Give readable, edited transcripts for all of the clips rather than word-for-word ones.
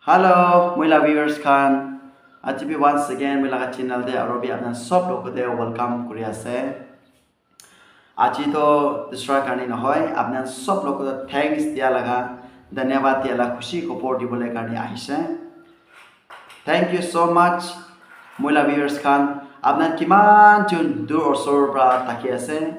Hello, mula viewers khan. Aji bi once again mula ka channel de aro bi apna sob log de welcome kuri ase. Aji to dusra karni nohoy apna sob log de thanks dia laga dhanyawad dia la khushi khopor dibole karni ahise. Thank you so much mula viewers khan. Apna kiman jun dur osor pra taki ase.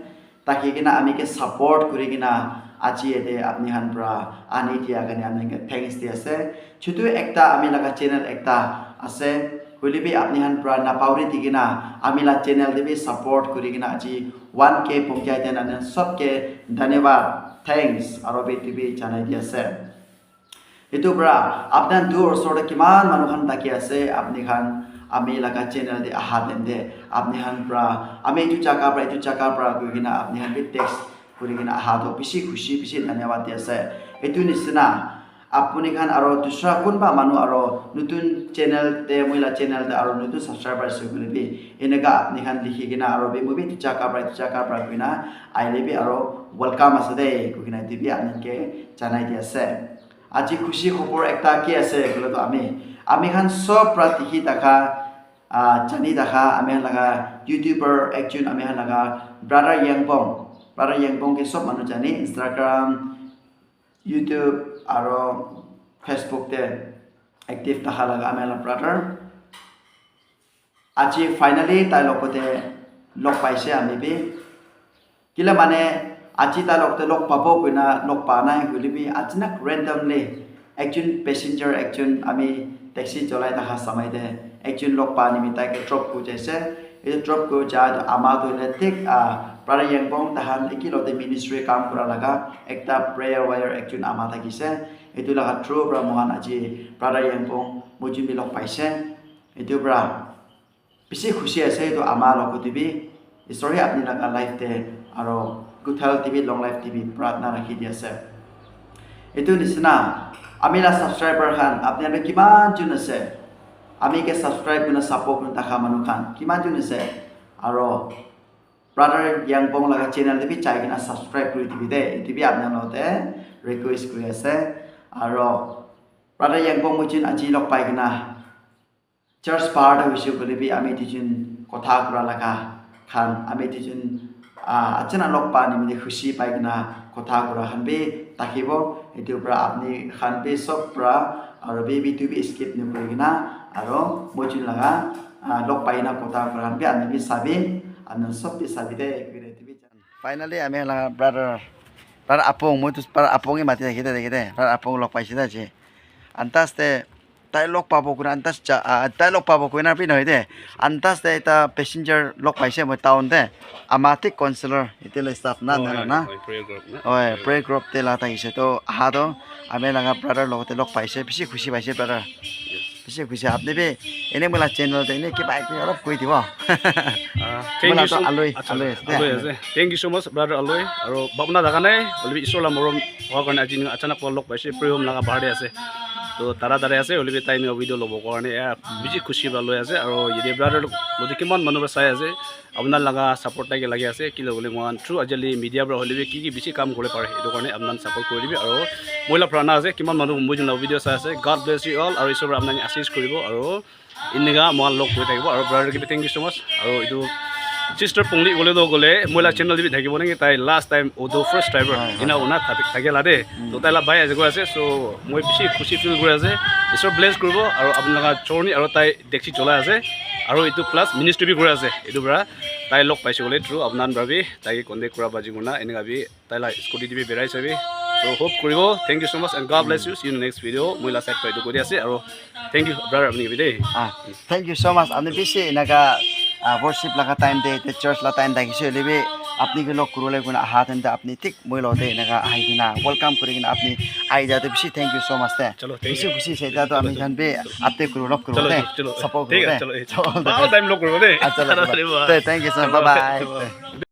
Taki kina ami ke support kuri kina aji ede apni han pra ani dia kani ami ke thanks dia ase. Chutu ekta ami laga channel ekta ase hulibi apni han pra na pauri digina ami la channel debi support kuri kina aji 1k pumjai den ane sobke dhanyawad thanks aro be tv janai dia ase. Itu bra apnan dur osor de kiman manu khan taki ase apni khan ami laga channel de aha dende apni han pra ami itu chaka pra kuri kina apni han be text kuri kina aha to bishi khushi bishi dhanyawad dia ase. Itu nisna apuni khan aro dusra kunba manu aro nutun channel te moila channel te aro nutun subscribers gulibi enega apni khan likhi kina aro be movie chaka pra kina ailebi aro welcome asade kina tv anike janai dia ase. Aji khushi khobor ekta ki ase gulo to ami khan sob pra tikhi taka jani taka ami laga youtuber action ami laga brother yangbong ke sob manu jani Instagram YouTube aro Facebook te active taha laga amela brother aji finally tai lokote lok paise ami bi kila mane aji ta lokte lok pabo kuina lok pa nai hulibi ajinak randomly একজন passenger একজন আমি taxi চলাই থাকা সময়তে একজন লোক পা নিমি তাকে ড্রপ করতেছে এই ড্রপ করে যা আমা দইলে ঠিক প্রায় ইয়াংবং তাহান একিলতে মিনিস্ট্রি কাম করা লাগা একটা প্রেয়ার ওয়ার একজন আমা থাকিছে এটু লাগা থ্রু ব্রা মহান আজি প্রায় ইয়াংবং মুজিমি লোক পাইছে এটু ব্রা বেশি খুশি আছে তো আমা লোক দিবি ঈশ্বরে আপনি লাগা লাইফ তে আর গুথাল টিভি লং লাইফ টিভি প্রার্থনা রাখি দিয়েছে এটু নিচিনা আমি la subscriber khan apni ame kiman jun ase ami ke subscribe kuna support kun takha manu khan kiman jun ase aro brother yangbong laga channel de bi chai kina subscribe kuri dibi de dibi apna lote request kuri ase aro brother yangbong mujin aji lok pai kina church part issue kuri bi ami tijun kotha kura laga khan ami tijun achana lok pa ni mi khushi pai kina kotha kura khan bi takibo itu pra apni khan be sob pra aro baby to be skip ni kurigina aro mojin laga lok paina kota kran be ani bi sabi an sob bi sabi de creative finally ami la brother apong motus para apong e mati dekite brother apong lok paisi da je antas te tai lok pabo kuna antas tai lok pabo kuna pi noi de antas te ta passenger lok paise mo town de amatik counselor itile staff na oi prayer group te la ta ise to ha do ame laga brother logote lok paise bishi khushi paise brother bishi khushi apni be ene mola channel te ene ki bai ki olop koi dibo thank you so aloi thank you so much brother aloi aro babna daga nai olbi isola morom hogan ajin achanak lok paise prehom laga bahade ase তো তারা দাঁড়াই আছে হলিবি তাই video ল'ব কাৰণে বেছি খুচি বা লৈ আছে আৰু যদি ব্ৰাদাৰ যদি কিমান মানুহ চাই আছে আপোনাৰ লগা ছাপোৰ্ট লাগে লাগি আছে কি ল'বলৈ মই থ্ৰু আজিকালি মিডিয়াৰ পৰা হলিবি কি বেছি কাম কৰিব পাৰে সেইটো কাৰণে আপোনাৰ ছাপোৰ্ট কৰি দিবি আৰু মহিলা প্ৰাণা আছে কিমান মানুহ মই যোন ভিডিঅ' চাই আছে গড ব্লেছ ইউ অল আৰু ঈশ্বৰে আপোনাক আশীষ কৰিব আৰু এনেকুৱা মই লগ কৰি থাকিব আৰু ব্ৰাদাৰ কিবি থেংক ইউ ছ' মাছ আৰু এইটো sister pungli gole do gole moila channel dibi thakibo naki tai last time odo first driver ina ona thakela de to tai la bai aje go ase so moi bishi khushi feel gori ase isor bless koribo aru apnaga chorni aru tai dekhi chola ase aru itu plus ministry bi gori ase edu bra tai lok paise gole true apnan brabi tai konde kura baji guna enega bi tai la scooty dibi berai sabi so hope koribo thank you so much and god bless you see you in the next video moila side pai do gori ase aru thank you brother apni bi de thank you so much apni bishi naga worship laga time de church la time da kise lebe apni ke lok kurole guna aha den da apni tik moi lo de naga ai gina welcome kuri gina apni ai ja de bishi thank you so much de bishi khushi se da to ami khan be apte kuru lok kuru de support kuru de chalo time lok kuru de chalo thank you so much bye bye